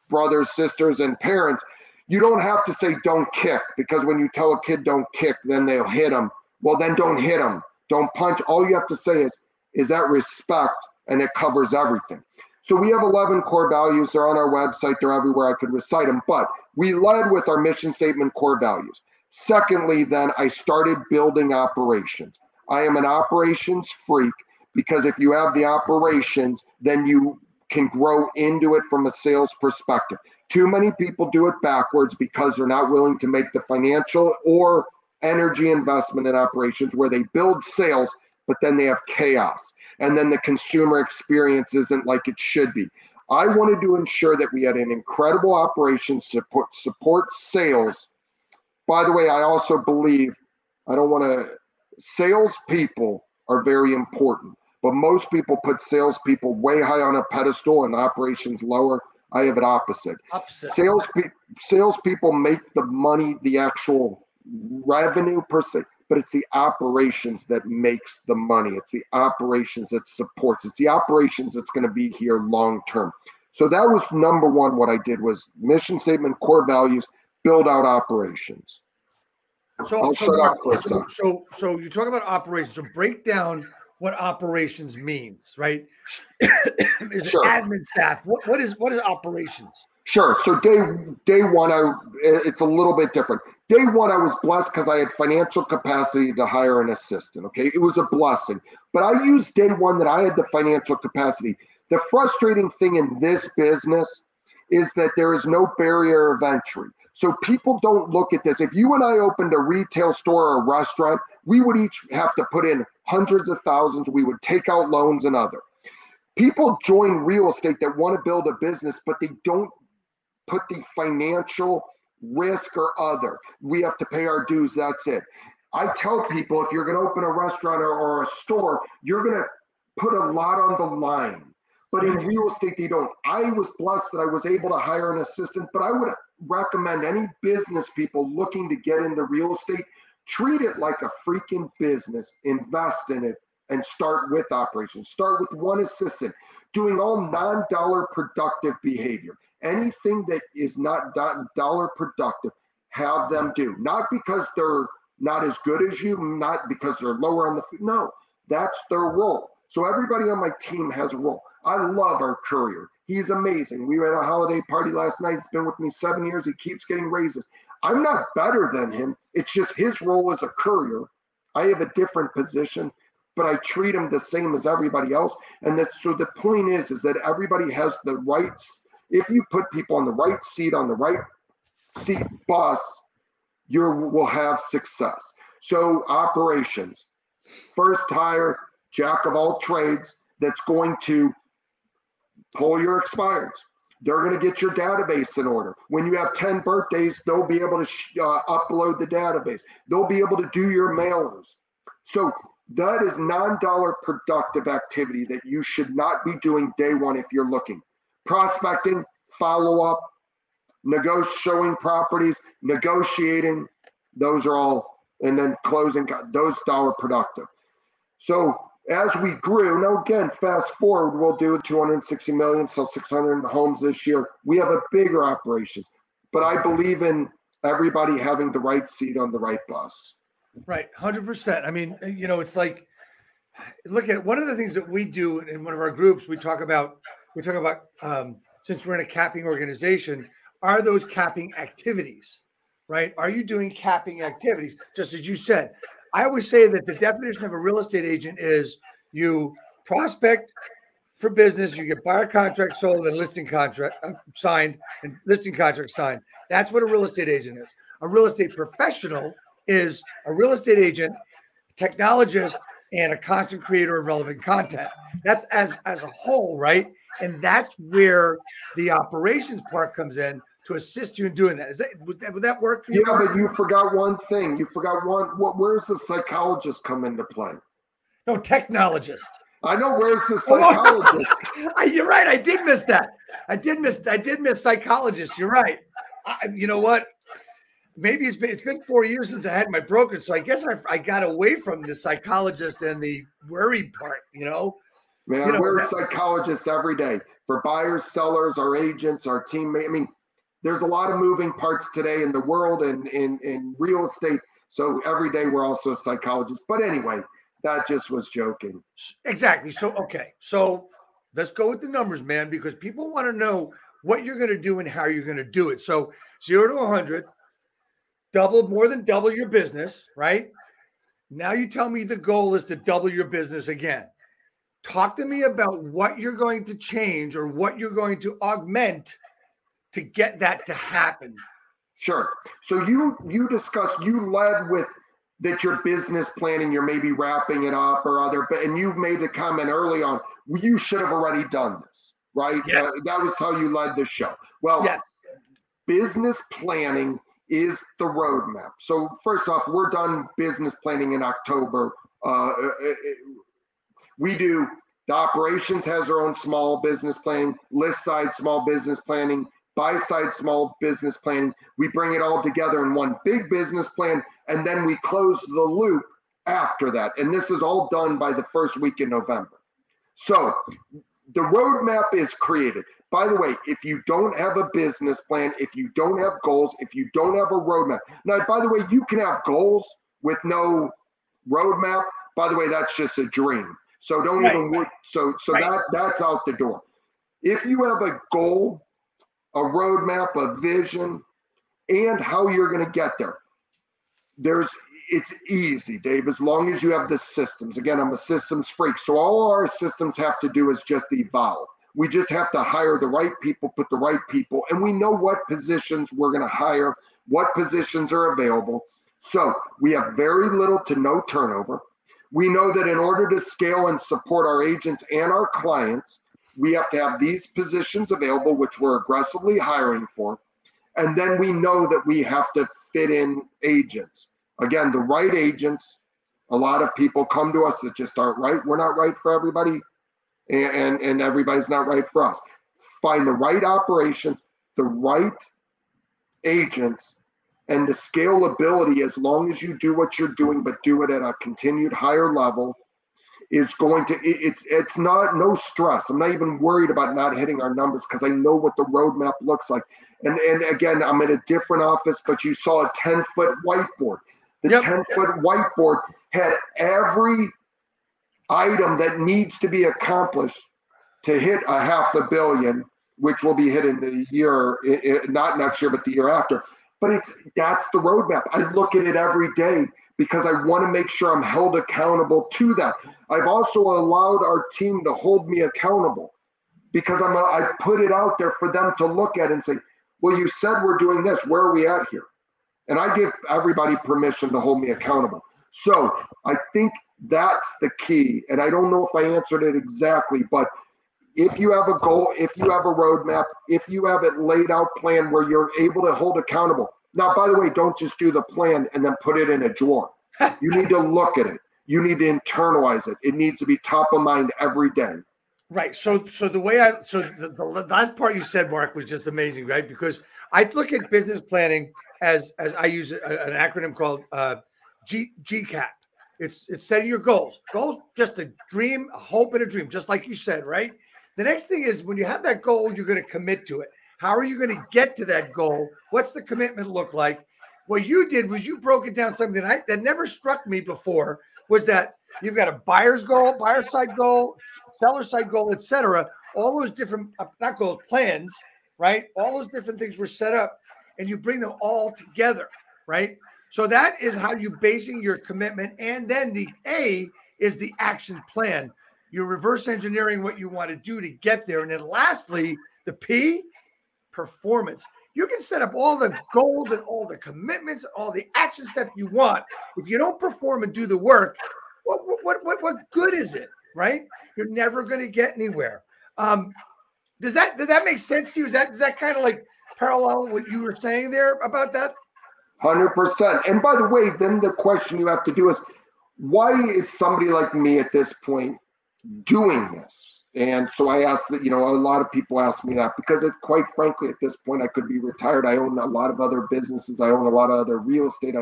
Speaker 3: brothers, sisters, and parents, you don't have to say don't kick, because when you tell a kid don't kick, then they'll hit them. Well, then don't hit them. Don't punch. All you have to say is that respect, and it covers everything. So we have 11 core values. They're on our website. They're everywhere. I could recite them, but we led with our mission statement, core values. Secondly, then I started building operations. I am an operations freak, because if you have the operations, then you can grow into it from a sales perspective. Too many people do it backwards because they're not willing to make the financial or energy investment in operations, where they build sales, but then they have chaos. And then the consumer experience isn't like it should be. I wanted to ensure that we had an incredible operations support sales. By the way, I also believe, salespeople are very important, but most people put salespeople way high on a pedestal and operations lower. I have it opposite. Salespeople make the money, the actual revenue per se, but it's the operations that makes the money. It's the operations that supports. It's the operations that's going to be here long term. So that was number one. What I did was mission statement, core values, build out operations.
Speaker 2: So you talk about operations. So break down what operations means, right? Is
Speaker 3: Sure.
Speaker 2: it admin staff? What is operations?
Speaker 3: Sure. So day one, it's a little bit different. Day one, I was blessed because I had financial capacity to hire an assistant. Okay, it was a blessing. But I used day one that I had the financial capacity. The frustrating thing in this business is that there is no barrier of entry. So people don't look at this. If you and I opened a retail store or a restaurant, we would each have to put in hundreds of thousands. We would take out loans and other. People join real estate that want to build a business, but they don't put the financial risk or other. We have to pay our dues. That's it. I tell people, if you're going to open a restaurant or a store, you're going to put a lot on the line. But in real estate, they don't. I was blessed that I was able to hire an assistant, but I would recommend any business people looking to get into real estate, treat it like a freaking business, invest in it, and start with operations. Start with one assistant, doing all non-dollar productive behavior. Anything that is not dollar productive, have them do. Not because they're not as good as you, not because they're lower on the food. No, that's their role. So everybody on my team has a role. I love our courier. He's amazing. We were at a holiday party last night. He's been with me 7 years. He keeps getting raises. I'm not better than him. It's just his role as a courier. I have a different position, but I treat him the same as everybody else. And that's, so the point is that everybody has the rights. If you put people on the right seat, on the right seat bus, you will have success. So operations, first hire, jack of all trades, that's going to pull your expireds. They're going to get your database in order. When you have 10 birthdays, they'll be able to upload the database. They'll be able to do your mailers. So that is non-dollar productive activity that you should not be doing day one if you're looking. Prospecting, follow-up, showing properties, negotiating, those are all, and then closing, those dollar productive. So as we grew, now again, fast forward, we'll do 260 million, sell 600 homes this year. We have a bigger operations, but I believe in everybody having the right seat on the right bus.
Speaker 2: Right, 100%. I mean, you know, it's like, look at one of the things that we do in one of our groups. We talk about since we're in a capping organization, are those capping activities, right? Are you doing capping activities? Just as you said. I always say that the definition of a real estate agent is you prospect for business, you get buyer contract sold and listing contract signed and listing contract signed. That's what a real estate agent is. A real estate professional is a real estate agent, technologist, and a constant creator of relevant content. That's as a whole, right? And that's where the operations part comes in to assist you in doing that. Would that work for you?
Speaker 3: Yeah, but you forgot one thing. You forgot where's the psychologist come into play?
Speaker 2: No, technologist.
Speaker 3: I know, where's the psychologist?
Speaker 2: You're right. I did miss that. I did miss psychologist. You're right. You know what? Maybe it's been 4 years since I had my brokerage, so I guess I got away from the psychologist and the worry part, you know?
Speaker 3: Man, we're psychologists every day for buyers, sellers, our agents, our teammates. I mean, there's a lot of moving parts today in the world and in real estate. So every day we're also psychologists. But anyway, that just was joking.
Speaker 2: Exactly. So, okay. So let's go with the numbers, man, because people want to know what you're going to do and how you're going to do it. So 0 to 100, more than double your business, right? Now you tell me the goal is to double your business again. Talk to me about what you're going to change or what you're going to augment to get that to happen.
Speaker 3: Sure. So you discussed, you led with that your business planning, you're maybe wrapping it up or other, and you made the comment early on, you should have already done this, right?
Speaker 2: Yeah.
Speaker 3: That was how you led the show. Well, yes. Business planning is the roadmap. So first off, we're done business planning in October. We do, the operations has their own small business planning, list side small business planning, buy side small business planning. We bring it all together in one big business plan, and then we close the loop after that. And this is all done by the first week in November. So the roadmap is created. By the way, if you don't have a business plan, if you don't have goals, if you don't have a roadmap. Now, by the way, you can have goals with no roadmap. By the way, that's just a dream. So don't even, so that's out the door. If you have a goal, a roadmap, a vision, and how you're going to get there, it's easy, Dave, as long as you have the systems. Again, I'm a systems freak. So all our systems have to do is just evolve. We just have to hire the right people, put the right people, and we know what positions we're going to hire, what positions are available. So we have very little to no turnover. We know that in order to scale and support our agents and our clients, we have to have these positions available, which we're aggressively hiring for. And then we know that we have to fit in agents. Again, the right agents. A lot of people come to us that just aren't right. We're not right for everybody, and everybody's not right for us. Find the right operations, the right agents, and the scalability, as long as you do what you're doing, but do it at a continued higher level, is going to, it's not, no stress. I'm not even worried about not hitting our numbers because I know what the roadmap looks like. And again, I'm in a different office, but you saw a 10-foot whiteboard. The 10-foot whiteboard had every item that needs to be accomplished to hit a $500 million, which will be hit in the year, not next year, but the year after. But that's the roadmap. I look at it every day because I want to make sure I'm held accountable to that. I've also allowed our team to hold me accountable because I put it out there for them to look at and say, well, you said we're doing this. Where are we at here? And I give everybody permission to hold me accountable. So I think that's the key. And I don't know if I answered it exactly, but if you have a goal, if you have a roadmap, if you have it laid out plan where you're able to hold accountable. Now, by the way, don't just do the plan and then put it in a drawer. You need to look at it. You need to internalize it. It needs to be top of mind every day.
Speaker 2: Right. So the last part you said, Mark, was just amazing, right? Because I look at business planning as I use an acronym called GCAP. It's setting your goals. Goals, just a dream, a hope, and a dream, just like you said, right? The next thing is when you have that goal, you're going to commit to it. How are you going to get to that goal? What's the commitment look like? What you did was you broke it down something that never struck me before, was that you've got a buyer's goal, buyer side goal, seller side goal, etc. All those different, not goals, plans, right? All those different things were set up and you bring them all together, right? So that is how you're basing your commitment. And then the A is the action plan. You're reverse engineering what you want to do to get there. And then lastly, the P, performance. You can set up all the goals and all the commitments, all the action steps you want. If you don't perform and do the work, what good is it, right? You're never going to get anywhere. Does that make sense to you? Does that kind of like parallel what you were saying there about that?
Speaker 3: 100%. And by the way, then the question you have to do is, why is somebody like me at this point doing this? And so I asked that, a lot of people ask me that because quite frankly, at this point, I could be retired. I own a lot of other businesses. I own a lot of other real estate.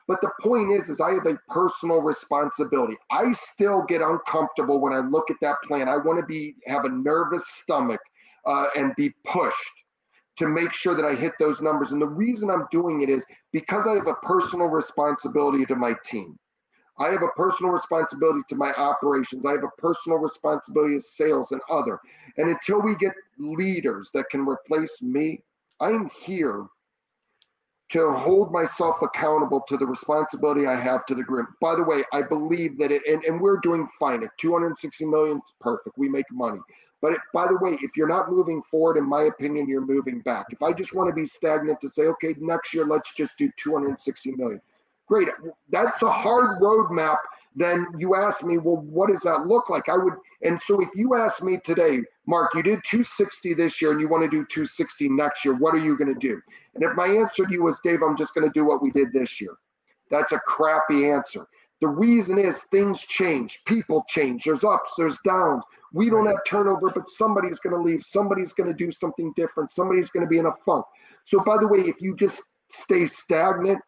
Speaker 3: But the point is I have a personal responsibility. I still get uncomfortable when I look at that plan. I want to have a nervous stomach and be pushed to make sure that I hit those numbers. And the reason I'm doing it is because I have a personal responsibility to my team. I have a personal responsibility to my operations. I have a personal responsibility as sales and other. And until we get leaders that can replace me, I am here to hold myself accountable to the responsibility I have to the group. By the way, I believe that and we're doing fine. At 260 million, perfect. We make money. But by the way, if you're not moving forward, in my opinion, you're moving back. If I just want to be stagnant to say, okay, next year, let's just do 260 million. Great. That's a hard roadmap. Then you ask me, well, what does that look like? And so if you ask me today, Mark, you did 260 this year and you want to do 260 next year, what are you going to do? And if my answer to you was, Dave, I'm just going to do what we did this year, that's a crappy answer. The reason is things change, people change, there's ups, there's downs. We don't have turnover, but somebody's going to leave. Somebody's going to do something different. Somebody's going to be in a funk. So by the way, if you just stay stagnant,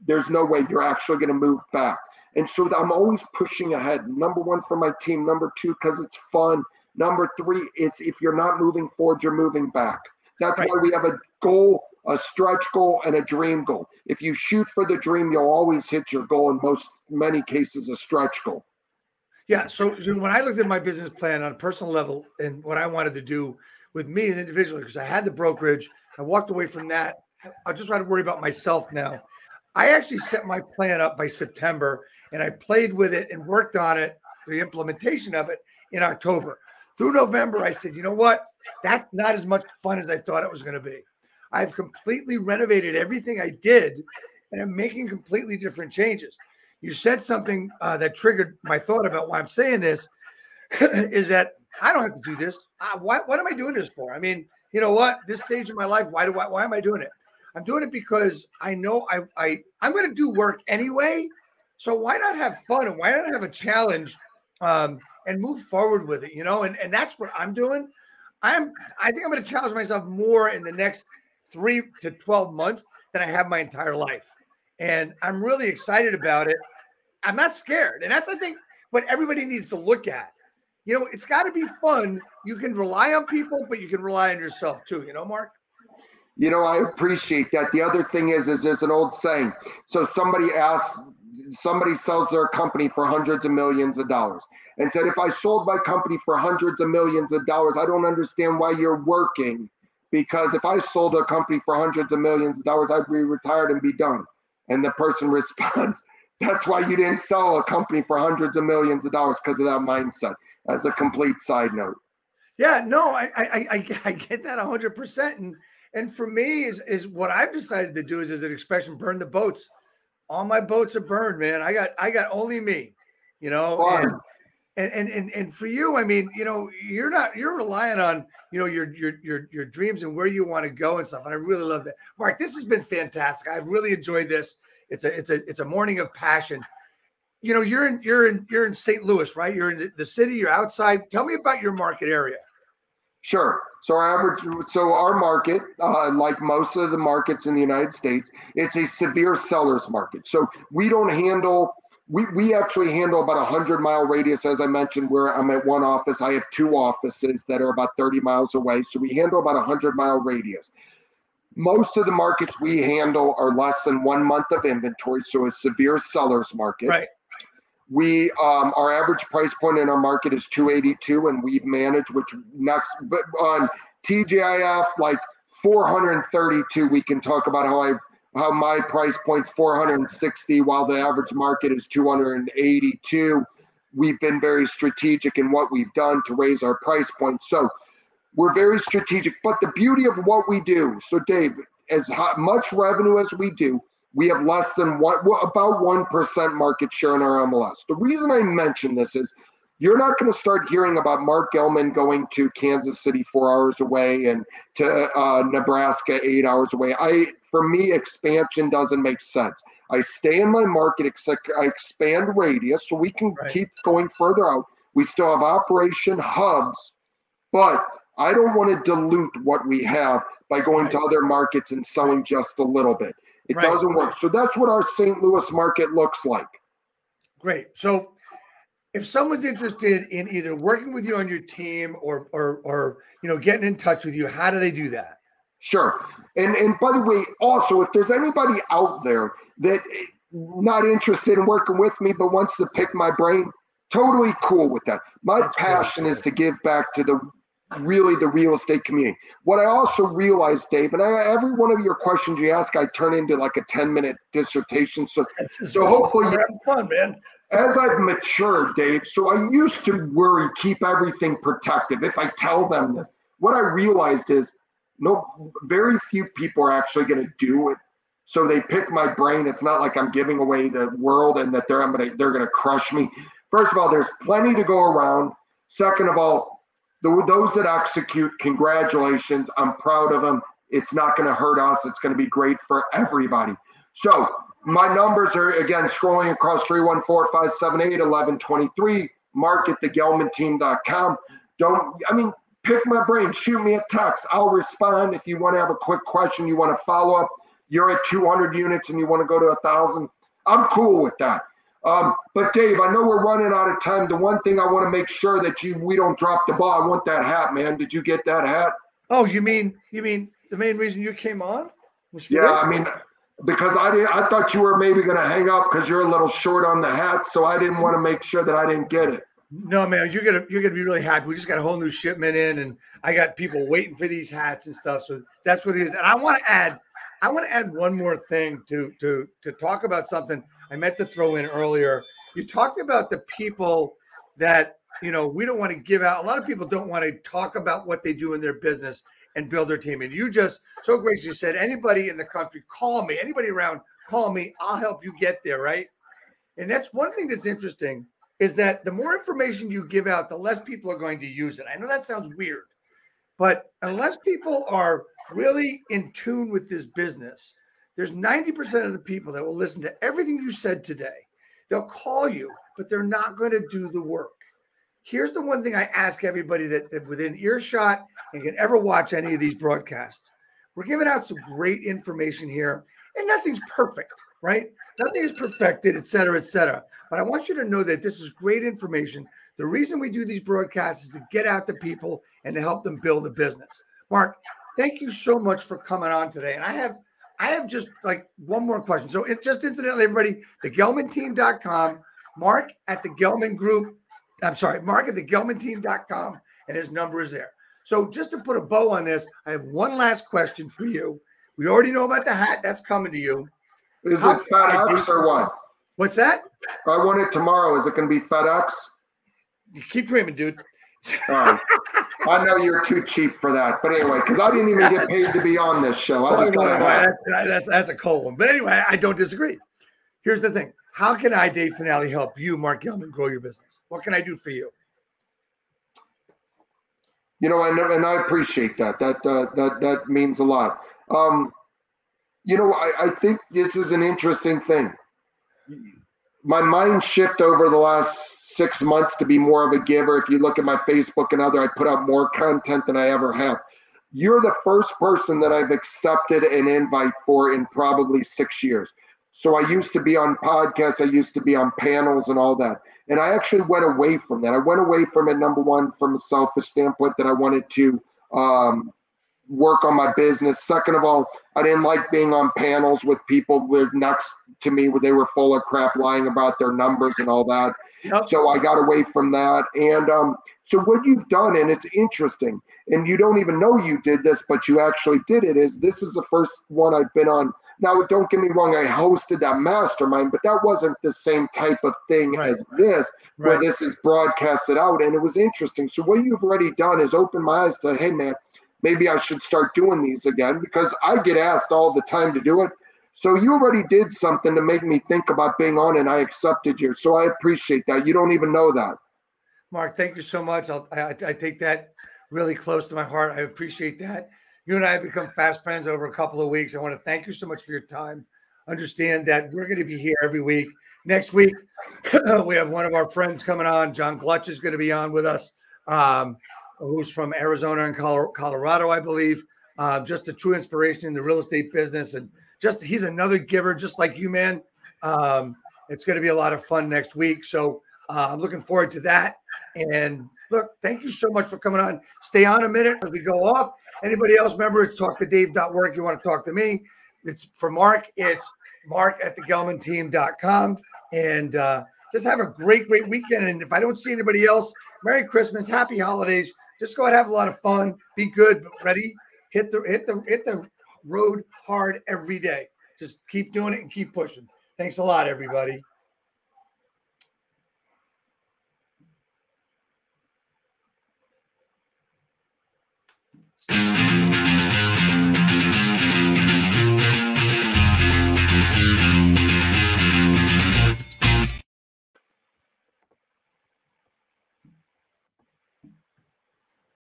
Speaker 3: there's no way you're actually going to move back. And so I'm always pushing ahead. Number one, for my team. Number two, because it's fun. Number three, it's if you're not moving forward, you're moving back. That's why we have a goal, a stretch goal, and a dream goal. If you shoot for the dream, you'll always hit your goal. In many cases, a stretch goal.
Speaker 2: Yeah. So when I looked at my business plan on a personal level and what I wanted to do with me individually, because I had the brokerage, I walked away from that. I just try to worry about myself now. I actually set my plan up by September and I played with it and worked on it, the implementation of it in October. Through November, I said, you know what? That's not as much fun as I thought it was going to be. I've completely renovated everything I did and I'm making completely different changes. You said something that triggered my thought about why I'm saying this is that I don't have to do this. What am I doing this for? I mean, you know what? This stage of my life, why am I doing it? I'm doing it because I know I'm going to do work anyway. So why not have fun and why not have a challenge and move forward with it, and that's what I'm doing. I think I'm going to challenge myself more in the next 3 to 12 months than I have my entire life. And I'm really excited about it. I'm not scared. And that's, I think, what everybody needs to look at. It's got to be fun. You can rely on people, but you can rely on yourself too, Mark?
Speaker 3: You know, I appreciate that. The other thing is there's an old saying. So somebody sells their company for hundreds of millions of dollars and said, if I sold my company for hundreds of millions of dollars, I don't understand why you're working, because if I sold a company for hundreds of millions of dollars, I'd be retired and be done. And the person responds, that's why you didn't sell a company for hundreds of millions of dollars, because of that mindset. As a complete side note.
Speaker 2: Yeah, no, I get that 100%. And for me is what I've decided to do is an expression, burn the boats. All my boats are burned, man. I got only me, you know, and for you, I mean, you know, you're relying on, you know, your dreams and where you want to go and stuff. And I really love that. Mark, this has been fantastic. I've really enjoyed this. It's a morning of passion. You know, you're in St. Louis, right? You're in the city, you're outside. Tell me about your market area.
Speaker 3: Sure. So our market, like most of the markets in the United States, it's a severe seller's market. So we don't handle, we actually handle about 100-mile radius. As I mentioned, where I'm at one office, I have two offices that are about 30 miles away. So we handle about 100-mile radius. Most of the markets we handle are less than 1 month of inventory. So a severe seller's market.
Speaker 2: Right.
Speaker 3: We our average price point in our market is 282, and we've managed, but on TGIF, like 432. We can talk about how my price point's 460, while the average market is 282. We've been very strategic in what we've done to raise our price point. So we're very strategic. But the beauty of what we do, so Dave, as much revenue as we do, we have less than about 1% market share in our MLS. The reason I mention this is you're not going to start hearing about Mark Gellman going to Kansas City 4 hours away and to Nebraska 8 hours away. For me, expansion doesn't make sense. I stay in my market, I expand radius so we can keep going further out. We still have operation hubs, but I don't want to dilute what we have by going to other markets and selling just a little bit. It doesn't work. So that's what our St. Louis market looks like.
Speaker 2: Great. So if someone's interested in either working with you on your team or you know, getting in touch with you, how do they do that?
Speaker 3: Sure. And by the way, also, if there's anybody out there that not interested in working with me but wants to pick my brain, totally cool with that. My passion is to give back to the real estate community. What I also realized, Dave, and every one of your questions you ask, I turn into like a 10-minute dissertation. So hopefully
Speaker 2: you're having fun, man.
Speaker 3: As I've matured, Dave, so I used to worry, keep everything protected. If I tell them this, what I realized is very few people are actually going to do it. So they pick my brain. It's not like I'm giving away the world and that they're going to crush me. First of all, there's plenty to go around. Second of all, those that execute, congratulations. I'm proud of them. It's not going to hurt us. It's going to be great for everybody. So my numbers are, again, scrolling across 314-578-1123, mark@thegellmanteam.com. Pick my brain. Shoot me a text. I'll respond. If you want to have a quick question, you want to follow up, you're at 200 units and you want to go to 1,000, I'm cool with that. But Dave, I know we're running out of time. The one thing I want to make sure that we don't drop the ball. I want that hat, man. Did you get that hat?
Speaker 2: Oh, you mean the main reason you came on?
Speaker 3: Because I thought you were maybe going to hang up because you're a little short on the hat, so I didn't want to make sure that I didn't get it.
Speaker 2: No, man, you're gonna be really happy. We just got a whole new shipment in, and I got people waiting for these hats and stuff. So that's what it is. And I want to add one more thing to talk about something I meant to throw in earlier. You talked about the people that, you know, we don't want to give out. A lot of people don't want to talk about what they do in their business and build their team. And you just so graciously said, anybody in the country, call me. Anybody around, call me. I'll help you get there, right? And that's one thing that's interesting, is that the more information you give out, the less people are going to use it. I know that sounds weird, but unless people are really in tune with this business, there's 90% of the people that will listen to everything you said today. They'll call you, but they're not going to do the work. Here's the one thing I ask everybody that within earshot and can ever watch any of these broadcasts. We're giving out some great information here, and nothing's perfect, right? Nothing is perfected, et cetera, et cetera. But I want you to know that this is great information. The reason we do these broadcasts is to get out to people and to help them build a business. Mark, thank you so much for coming on today. And I have just like one more question. So it's just incidentally, everybody, the GellmanTeam.com, Mark at the Gellman Group. I'm sorry, Mark at the GellmanTeam.com, and his number is there. So just to put a bow on this, I have one last question for you. We already know about the hat. That's coming to you.
Speaker 3: Is it FedEx or what?
Speaker 2: What's that?
Speaker 3: I want it tomorrow. Is it going to be FedEx?
Speaker 2: You keep dreaming, dude.
Speaker 3: All right. I know you're too cheap for that. But anyway, because I didn't even get paid to be on this show. I just got
Speaker 2: that's a cold one. But anyway, I don't disagree. Here's the thing. How can I, Dave Finale, help you, Mark Gellman, grow your business? What can I do for you?
Speaker 3: You know, and I appreciate that. That means a lot. You know, I think this is an interesting thing. My mind shift over the last 6 months to be more of a giver. If you look at my Facebook and other, I put out more content than I ever have. You're the first person that I've accepted an invite for in probably 6 years. So I used to be on podcasts. I used to be on panels and all that. And I actually went away from that. I went away from it, number one, from a selfish standpoint that I wanted to work on my business. Second of all, I didn't like being on panels with people who were next to me where they were full of crap, lying about their numbers and all that. Yep. So I got away from that. And so what you've done, and it's interesting, and you don't even know you did this, but you actually did it, is this is the first one I've been on. Now, don't get me wrong, I hosted that mastermind, but that wasn't the same type of thing as this, where this is broadcasted out, and it was interesting. So what you've already done is open my eyes to, hey, man, maybe I should start doing these again, because I get asked all the time to do it. So you already did something to make me think about being on, and I accepted you. So I appreciate that. You don't even know that.
Speaker 2: Mark, thank you so much. I take that really close to my heart. I appreciate that. You and I have become fast friends over a couple of weeks. I want to thank you so much for your time. Understand that we're going to be here every week. Next week, we have one of our friends coming on. John Glutch is going to be on with us, who's from Arizona and Colorado, I believe. Just a true inspiration in the real estate business. And just he's another giver, just like you, man. It's going to be a lot of fun next week. So I'm looking forward to that. And look, thank you so much for coming on. Stay on a minute as we go off. Anybody else, remember, it's talktodave.work. You want to talk to me. It's for Mark. It's Mark at the GellmanTeam.com. And just have a great weekend. And if I don't see anybody else, Merry Christmas, Happy Holidays. Just go out and have a lot of fun. Be good, but ready. Hit the road hard every day. Just keep doing it and keep pushing. Thanks a lot, everybody.